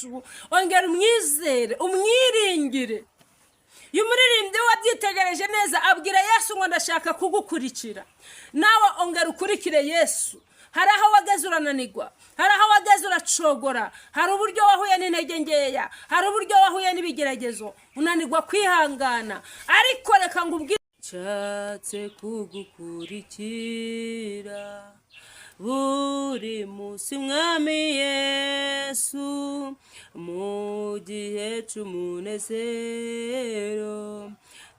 Yesu ongera umwizere umwiringire. Uyu muririmbyi wabyitegereje neza abwira Yesu ngo ndashaka kugukurikira. Nawe ongera ukurikire Yesu. Hari aho wageze urananirwa, hari aho wageze uracogora, hari uburyo wahuye n'intege nkeya, hari uburyo wahuye n'ibigeragezo unanirwa kwihangana, ariko reka ngubwire nshatse kugukurikira buri munsi mwami Yesu, mu gihe c'umunezero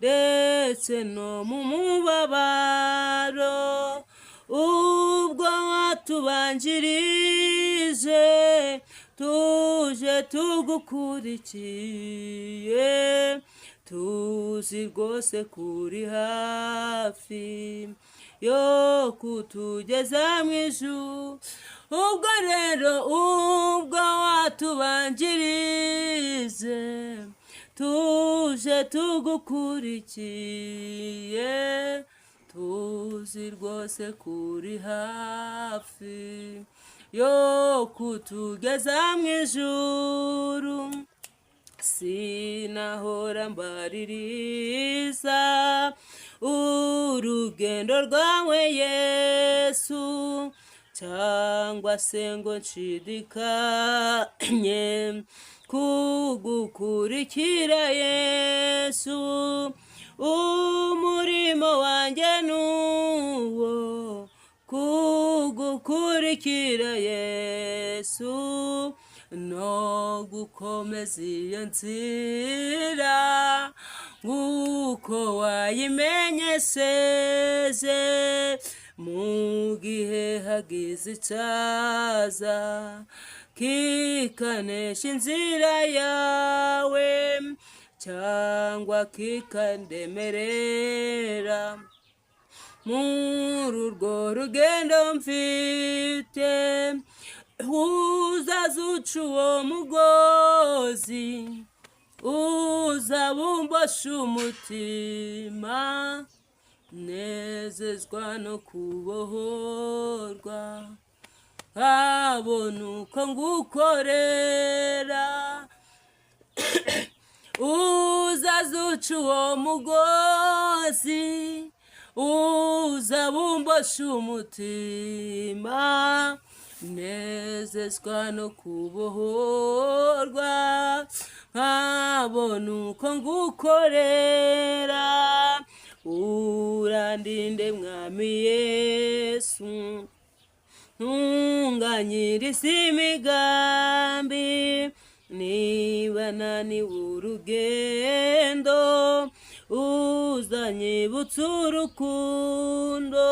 ndetse no mu mubabaro, ubwo watubanjirije tuje tugukurikiye, tuzi rwose kuri hafi yo kutugeza mu ijuru. Ubwo rero ubwo watubanjirije tuje tugukurikiye, tuzi rwose kuri hafi yo kutugeza mu ijuru. Sinahora mbaririza urugendo rwawe Yesu, cyangwa se ngo nshidikanye kugukurikira Yesu. Umurimo wanjye nuwo kugukurikira Yesu, no gukomeza iyo nzira nguko wayimenyesheje, mu gihe hagize icyaza kikanesha inzira yawe cyangwa kikandemerera. Muri urwo rugendo mfite uzazuca uwo mugozi, uzabumbosha umutima, nezezwa no kubohorwa, nkabona uko ngukorera. Uzazuca uwo mugozi, uzabumbosha umutima, nezezwa no kubohorwa, nkabona uko ngukorera. Urandinde mwami Yesu, ntunganyirize imigambi, niba naniwe urugendo uzanyibutsa urukundo,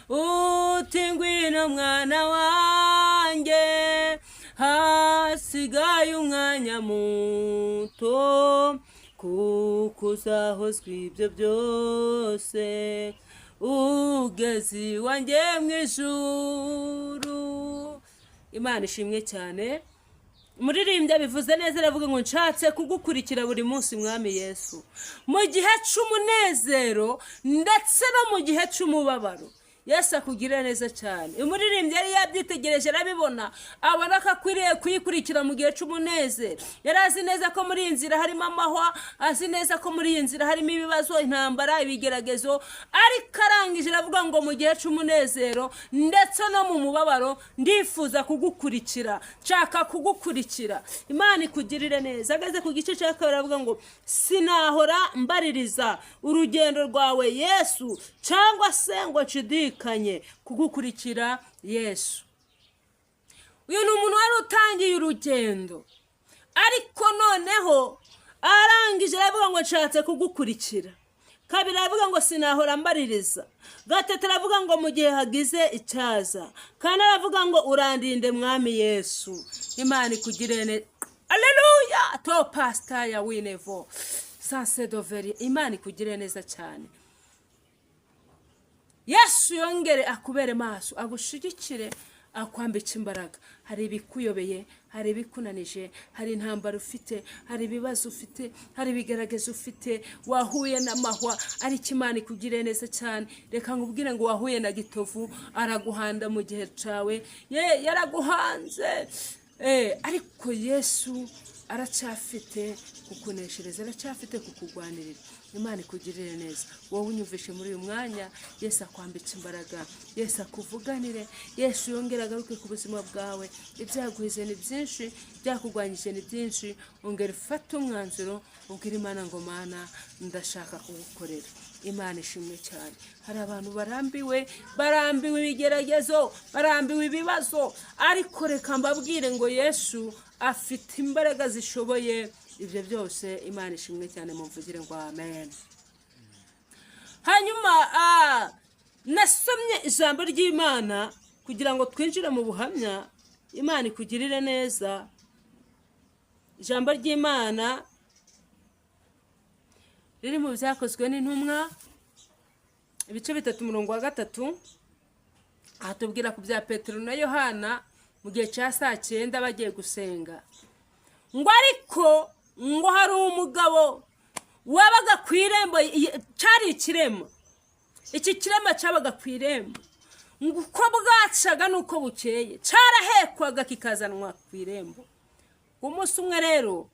uti ngwino mwana wanjye hasigaye umwanya muto, kuko uzahozwa ibyo byose ugeze iwanjye mu ijuru. Imana ishimwe cyane. Umuririmbyi bivuze neza aravuga ngo nshatse kugukurikira buri munsi mwami Yesu, mu gihe c'umunezero ndetse no mu gihe c'umubabaro. Yesu akugirira neza cyane. Umuririmbyi yari yabyitegereje arabibona, abona ko akwiriye kuyikurikira mu gihe c'umunezero. Yari azi neza ko muri iyi nzira harimo amahwa, azi neza ko muri iyi nzira harimo ibibazo, intambara, ibigeragezo, ariko arangije aravuga ngo mu gihe c'umunezero ndetse no mu mubabaro ndifuza kugukurikira, nshaka kugukurikira. Imana ikugirire neza. Ageze ku gice cya kabiri aravuga ngo sinahora mbaririza urugendo rwawe Yesu, cyangwa se ngo nshidikanye kugukurikira Yesu. Uyu ni umuntu wari utangiye urugendo, ariko noneho arangije aravuga ngo nshatse kugukurikira. Kabiri aravuga ngo sinahora mbaririza. Gatatu aravuga ngo mu gihe hagize icyaza. Kane aravuga ngo urandinde mwami Yesu. Imana ikugirire neza. Alleluia! To pastor ya winevo sansedoveri. Imana ikugirire neza cyane. Yesu yongere akubere maso, agushigikire, akwambika imbaraga. Hari ibikuyobeye, hari ibikunanije, hari intambara ufite, hari ibibazo ufite, hari ibigerageza ufite, wahuye n'amahwa, ariko Imana ikugirire neza cyane. Reka ngubwire ngo wahuye na gitovu, araguhanda mu gihe cawe. Yaraguhanze ariko Yesu aracyafite kukuneshereza, aracyafite kukugwanirira. Imana ikugirire neza. Wowe unyumvishe muri uyu mwanya, Yesu akwambitse imbaraga, Yesu akuvuganire, Yesu yongera agaruke ku buzima bwawe. Ibyaguhize ni byinshi, byakugwanyije ni byinshi. Ongera ufate umwanzuro, ubwire Imana ngo Mana, ndashaka kugukorera. Imana ishimwe cyane. Hari abantu barambiwe ibigeragezo, barambiwe ibibazo, ariko reka mbabwire ngo Yesu afite imbaraga zishoboye ibyo byose. Imana ishimwe cyane, mumvugire ngo amen. Hanyuma nasomye ijambo ry'Imana kugira ngo twinjire mu buhamya. Imana ikugirire neza. Ijambo ry'Imana riri mu Byakozwe n'Intumwa ibice 3:3. Aha tubwira ku bya Petero na Yohana mu gihe cya 9 bagiye gusenga. Ngo ariko ngo hari umugabo wabaga ku irembo, cyari ikirema. Iki kirema cyabaga ku irembo. Ngo uko bwacaga nuko bukeye cyarahekwaga kikazanwa ku irembo. Umunsi umwe rero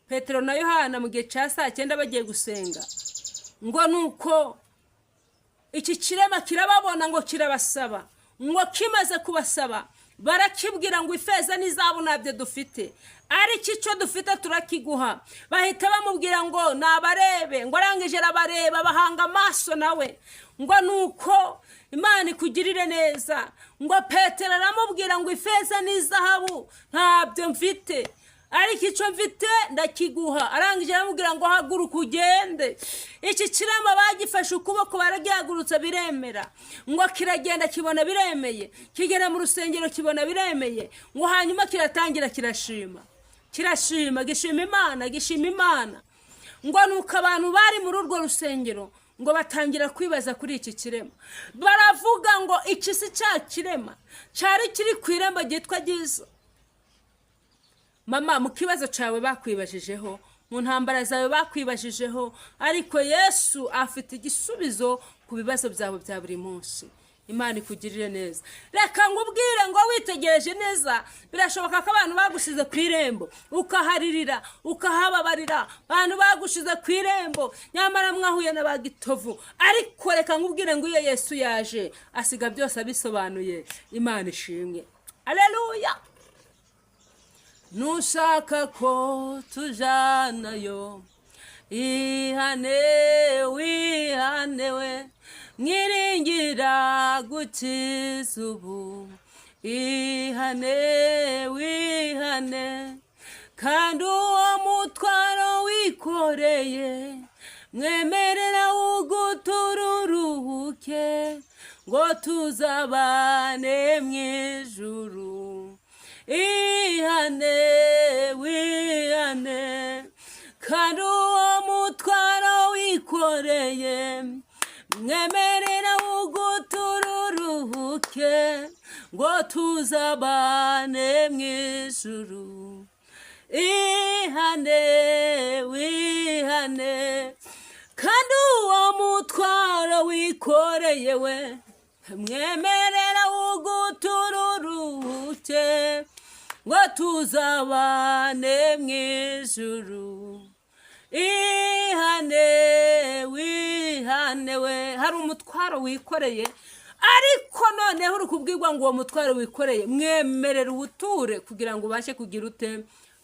Petero na Yohana mu gihe cya 9 bagiye gusenga, ngo nuko iki kirema kirababona ngo kirabasaba. Ngo kimaze kubasaba barakibwira ngo ifeza n'izahabu nabyo dufite, ariko icyo dufite turakiguha. Bahita bamubwira ngo nabarebe. Ngo arangije arabareba, bahanga amaso nawe. Ngo nuko Imana ikugirire neza. Ngo Petero aramubwira ngo ifeza n'izahabu ntabyo mfite, ariko icyo mfite ndakiguha. Arangije aramubwira ngo haguruka ugende. Iki kirema bagifashe ukuboko baragihagurutsa biremera. Ngo kiragenda kibona biremeye, kigera mu rusengero kibona biremeye. Ngo hanyuma kiratangira kirashima, gishima Imana. Ngo nuko abantu bari muri urwo rusengero ngo batangira kwibaza kuri iki kirema. Baravuga ngo iki si cya kirema cyari kiri ku irembo ryitwa Giza. Mama, mu kibazo cyawe bakwibajijeho, mu ntambara zawe bakwibajijeho, ariko Yesu afite igisubizo ku bibazo byawe bya buri munsi. Imana ikugirire neza. Reka ngubwire ngo witegereje neza, birashoboka ko abantu bagushize ku irembo ukaharirira, ukahababarira. Abantu bagushize ku irembo nyamara mwahuye n'abagitovu, ariko reka ngubwire ngo iyo Yesu yaje asiga byose abisobanuye. Imana ishimwe. Haleluya. Nushaka ko tujanayo, ihane wihanewe, mwiringira gukiza ubu. Ihane wihane, kandi uwo mutwaro wikoreye mwemerera ugutururuhuke, ngo tuzabane mw'ijuru. Ihane wihane, kandi uwo mutwaro wikoreye mwemerera ugutururuhuke, ngo tuzabane mw'ijuru. Ihane wihane, kandi uwo mutwaro wikoreye we mwemerera ugutururuhuke, ngo tuzabane mw'ijuru. Ihane wihane we. Hari umutwaro wikoreye, ariko noneho uri kubwirwa ngo uwo mutwaro wikoreye mwemerera uwuture kugira ngo ubashe kugira ute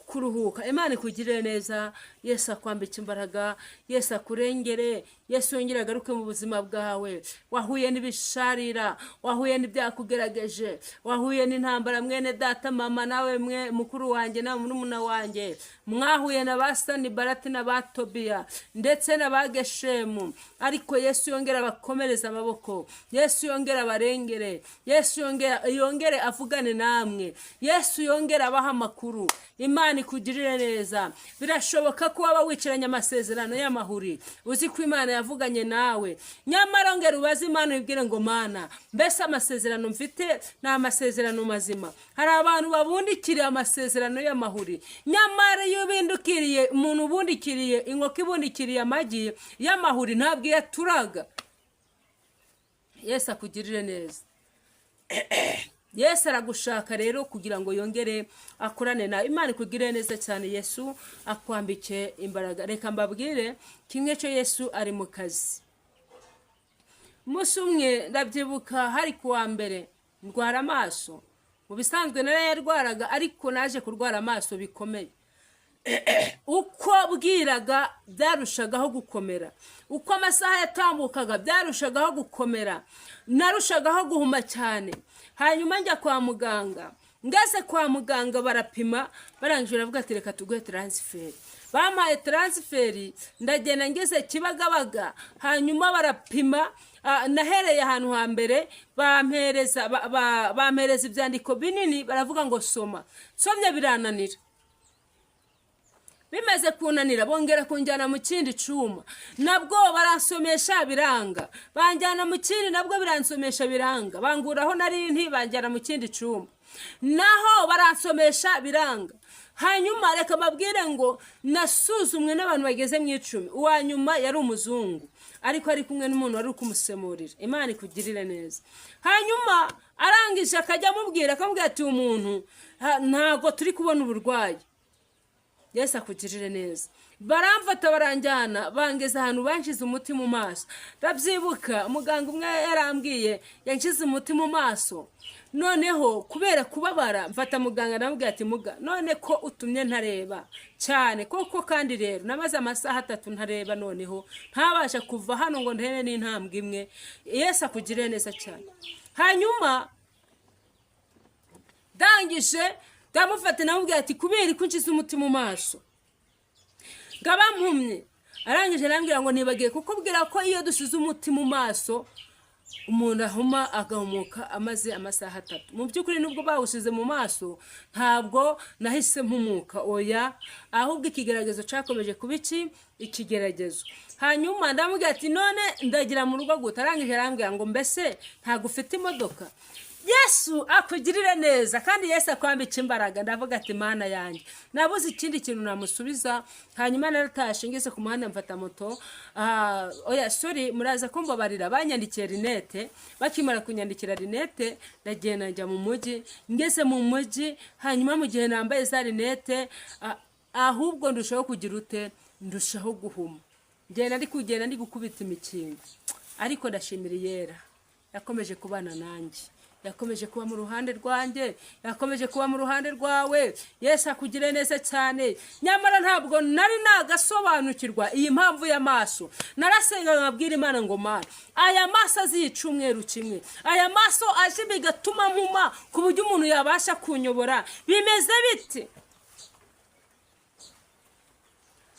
kuruhuka. Imana ikugirire neza. Yesu akwambika imbaraga, Yesu akurengere, Yesu yongera agaruke mu buzima bwawe. Wahuye n'ibisharira, wahuye n'ibyakugerageje, wahuye n'intambara mwene data, mama nawe mwe mukuru wanjye na murumuna wanjye, mwahuye na basani barati na batobiya ndetse na bageshemu, ariko Yesu yongera abakomereza amaboko, Yesu yongera abarengere, Yesu yongere avugane namwe, Yesu yongera abaha amakuru. Imana ikugirire neza. Birashoboka ko waba wicaranye amasezerano y'amahuri, uzi ko Imana yavuganye nawe, nyamara ngera ubaze Imana ubwire ngo Mana, mbese amasezerano mfite ni amasezerano mazima? Hari abantu babundikiriye amasezerano y'amahuri, nyamara iyo bindukiriye umuntu ubundikiriye inkoko ibundikiriye amagi y'amahuri ntabwo yaturaga. Yesu akugirire neza. Yesu aragushaka rero kugira ngo yongere akurane nawe. Imana ikugire neza cyane. Yesu akwambike imbaraga. Reka mbabwire kimwe cyo, Yesu ari mu kazi. Umunsi umwe ndabyibuka hari kuwa mbere ndwara amaso. Mu bisanzwe narayarwaraga ariko naje kurwara amaso bikomeye. Uko bwiraga byarushagaho gukomera, uko amasaha yatambukaga byarushagaho gukomera, narushagaho guhuma cyane. Hanyuma njya kwa muganga, ngeze kwa muganga barapima, barangije baravuga ati reka tuguhe transfert. Bampaye transfert, ndagenda ngeze Kibagabaga, hanyuma barapima. Nahereye ahantu hambere bampereza ibyandiko binini, baravuga ngo soma. Somye birananira. Bimaze kunanira bongera kunjyana mu kindi cuma, nabwo baransomesha biranga. Banjyana mu kindi nabwo biransomesha biranga. Banguraho nari nti banjyana mu kindi cuma, naho baransomesha biranga. Hanyuma reka mabwire ngo nasuzumwe n'abantu bageze mu 10. Uwa nyuma yari umuzungu, ariko ari kumwe n'umuntu wari ukumusemurira. Imana ikugirire neza. Hanyuma arangije akajya amubwira, akamubwira ati umuntu ntago turi kubona uburwayi. Yesu akugirire neza. Baramfata baranjyana, bangeza ahantu banshize umuti mu maso. Ndabyibuka umuganga umwe yarambwiye yanshize umuti mu maso. Noneho kubera kubabara mfata muganga namubwira ati muga, none ko utumye ntareba cyane koko, kandi rero namaze amasaha 3 ntareba, noneho ntabasha kuva hano ngo ntere n'intambwe imwe. Yesu akugirire neza cyane. Hanyuma dangije ndamufata namubwira ati kubera ko nshize umuti mu maso ngabampumye. Arangije arambwira ngo nibagiye kukubwira ko iyo dusize umuti mu maso umuntu ahuma agahumuka amaze amasaha 3. Mu byukuri nubwo bawusize mu maso ntabwo nahise mpumuka, oya, ahubwo ikigeragezo cyakomeje kuba ikigeragezo. Hanyuma ndamubwira ati none ndagira mu rugo gute? Arangije arambwira ngo mbese ntago ufite imodoka? Yesu akugirire neza, kandi Yesu akwambika imbaraga. Ndavuga ati Mana yanjye, nabuze ikindi kintu namusubiza. Hanyuma naratashe ngeze ku muhanda mfata moto. Muraza kumbabarira, banyandikiye rinete. Bakimara kunyandikira rinete ndagenda njya mu mujyi. Ngeze mu mujyi, hanyuma mu gihe nambaye za rinete ahubwo ndushaho kugira ute, ndushaho guhuma. Ngenda ndi gukubita imikingo, ariko ndashimira Yera yakomeje kubana nanjye, yakomeje kuba mu ruhande rwanjye, yakomeje kuba mu ruhande rwawe. Yesu akugire neza cyane. Nyamara ntabwo nari nagasobanukirwa iyi mpamvu y'amaso. Narasenga nkabwira Imana ngo Mana, aya maso azicumweru kimwe, aya maso aje bigatuma mpuma ku buryo umuntu yabasha kunyobora, bimeze biti?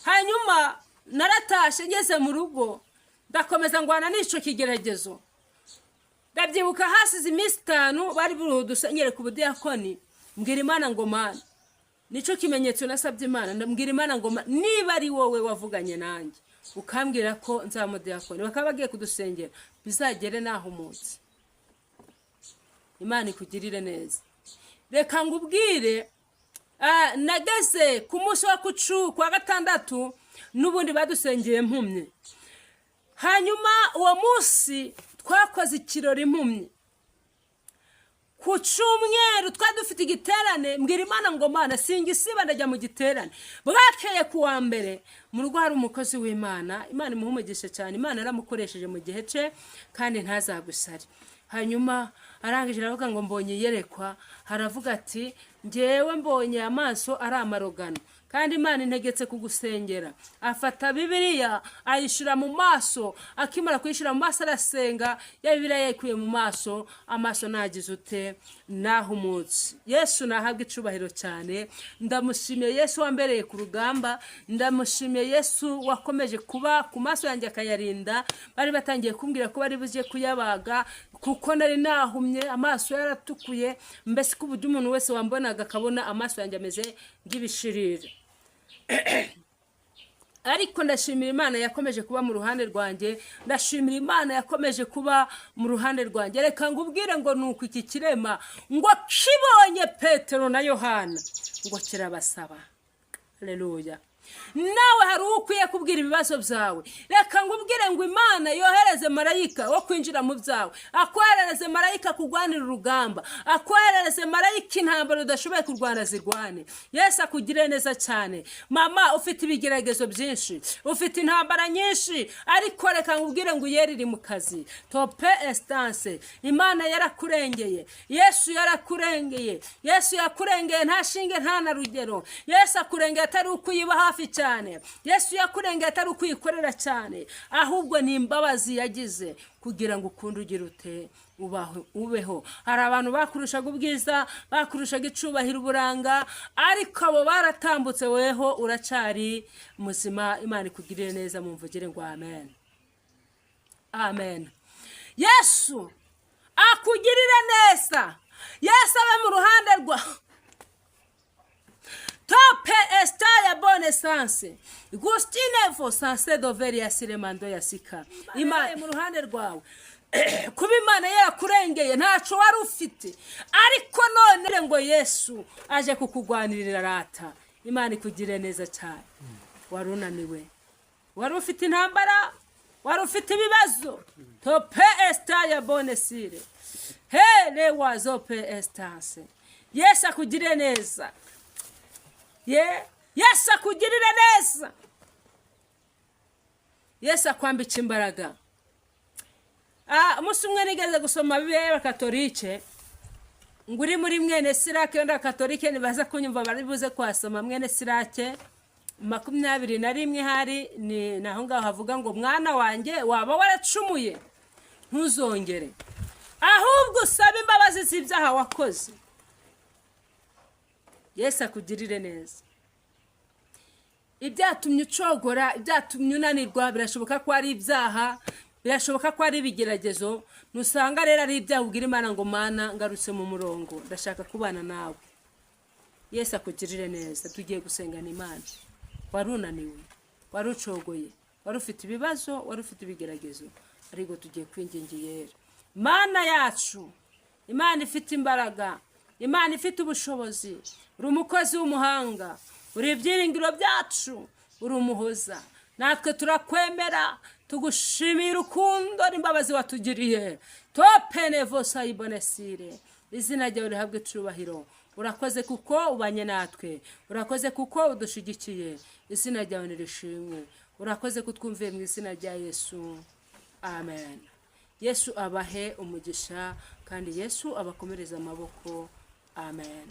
Hanyuma naratashe ngeze mu rugo, ndakomeza ngwana n'ico kigeragezo. Ndabyibuka hasize iminsi 5 bari burudusengere ku budiyakoni. Mbwira Imana ngo Mana, nico kimenyetso nasabye Imana. Ndambwira Imana ngo niba ari wowe wavuganye nanjye ukambwira ko nzamudiyakoni bakabagiye kudusengera, bizagere naho umunsi. Imana ikugirire neza. Reka ngubwire, nageze ku munsi wa kwa 6 n'ubundi badusengeye mpumye. Hanyuma uwo munsi twakoze ikirori impumyi. Ku cyumweru twadufite igiterane. Mbwira Imana ngo Mana, singisiba ndajya mu giterane. Bwakeye kuwa mbere mu rugo hari umukozi w'Imana, Imana imuhumugishe cyane. Imana aramukoresheje mu gihe cye kandi ntazagusare. Hanyuma arangije aravuga ngo mbonye yerekwa. Haravuga ati ngewe mbonye amaso ari amarogano, kandi Imana integetse kugusengera. Afata Bibiliya ayishira mu maso, akimara kuyishira mu maso arasenga, ya Bibiliya yayikuye mu maso, amaso nagize ute, nahumutse. Yesu nahabwa icubahiro cyane. Ndamushimiye Yesu wambereye ku rugamba. Ndamushimiye Yesu wakomeje kuba ku maso yanjye akayarinda. Bari batangiye kumbwira ko bari buze kuyabaga kuko nari nahumye, amaso yaratukuye, mbese ku buryo umuntu wese wambonaga akabona amaso yanjye ameze ng'ibishirire. Ariko ndashimira Imana yakomeje kuba mu ruhande rwanjye. Ndashimira Imana yakomeje kuba mu ruhande rwanjye. Reka ngubwire ngo nuko iki kirema ngo kibonye Petero na Yohana ngo kirabasaba. Haleluya. nawe hari uwo ukwiye kubwira ibibazo byawe. Reka ngubwire ngo Imana yohereze marayika wo kwinjira mu byawe, akoherereze marayika kurwanira urugamba, akoherereze marayika intambara udashoboye kurwana zirwane. Yesu akugire neza cyane. Mama, ufite ibigeragezo byinshi, ufite intambara nyinshi, ariko reka ngubwire ngo uyere iri mu kazi. Tope Estance, Imana yarakurengeye, Yesu yarakurengeye, Yesu yakurengeye nta shinge nta na rugero. Yesu akurengeye atari ukuyiba hafi cyane, Yesu yakurengeye atari ukuyikorera cyane, ahubwo ni imbabazi yagize kugira ngo ukunde ugire ute ubeho. Hari abantu bakurushaga ubwiza, bakurushaga icubahiro, uburanga, ariko abo baratambutse, weho uracari muzima. Imana ikugirire neza, mumvugire ngo amen. Amen. Yesu akugirire neza, Yesu abe mu ruhande rwa Tope Estaya bonne sens. Gustine vo sanse doveri ya silemando ya sika. Imana mu ruhande rwawe. Kuba Imana yarakurengeye ntaco wari ufite, ariko none ngo Yesu aje kukugwanirira rata. Imana ikugire neza cyane. Warunaniwe, wari ufite intambara, wari ufite ibibazo. Tope Estaya bonne sire. Hele wazope Estance. Yesu akugire neza. Yesu akugirire neza. Yesu akwambika imbaraga. Umunsi umwe nigeze gusoma Bibiliya y'Abakatolike, ngo uri muri mwene Sirake, wenda Katolike nibaza kunyumva bari buze kwasoma mwene Sirake 21 hari ni naho ngaho havuga ngo mwana wanjye waba waracumuye ntuzongere, ahubwo usaba imbabazi z'ibyaha wakoze. Yesu akugirire neza. Ibyatumye ucogora, ibyatumye unanirwa, birashoboka ko ari ibyaha, birashoboka ko ari ibigeragezo. Nusanga rero ari ibyaha, ubwira Imana ngo Mana ngarutse mu murongo, ndashaka kubana nawe. Yesu akugirire neza. Tugiye gusengana Imana. Warunaniwe, warucogoye, wari ufite ibibazo, wari ufite ibigeragezo, ariko tugiye kwingingira Mana yacu, Imana ifite imbaraga, Imana ifite ubushobozi, uri umukozi w'umuhanga, uri ibyiringiro byacu, uri umuhoza. Natwe turakwemera, tugushimira urukundo n'imbabazi watugiriye. Tope nevo sayibonesire. Izina ryawe rihabwe icubahiro. Urakoze kuko ubanye natwe, urakoze kuko udushigikiye. Izina ryawe nirishimwe. Urakoze kutwumviye mu izina rya Yesu. Amen. Yesu abahe umugisha, kandi Yesu abakomereza amaboko. Amen.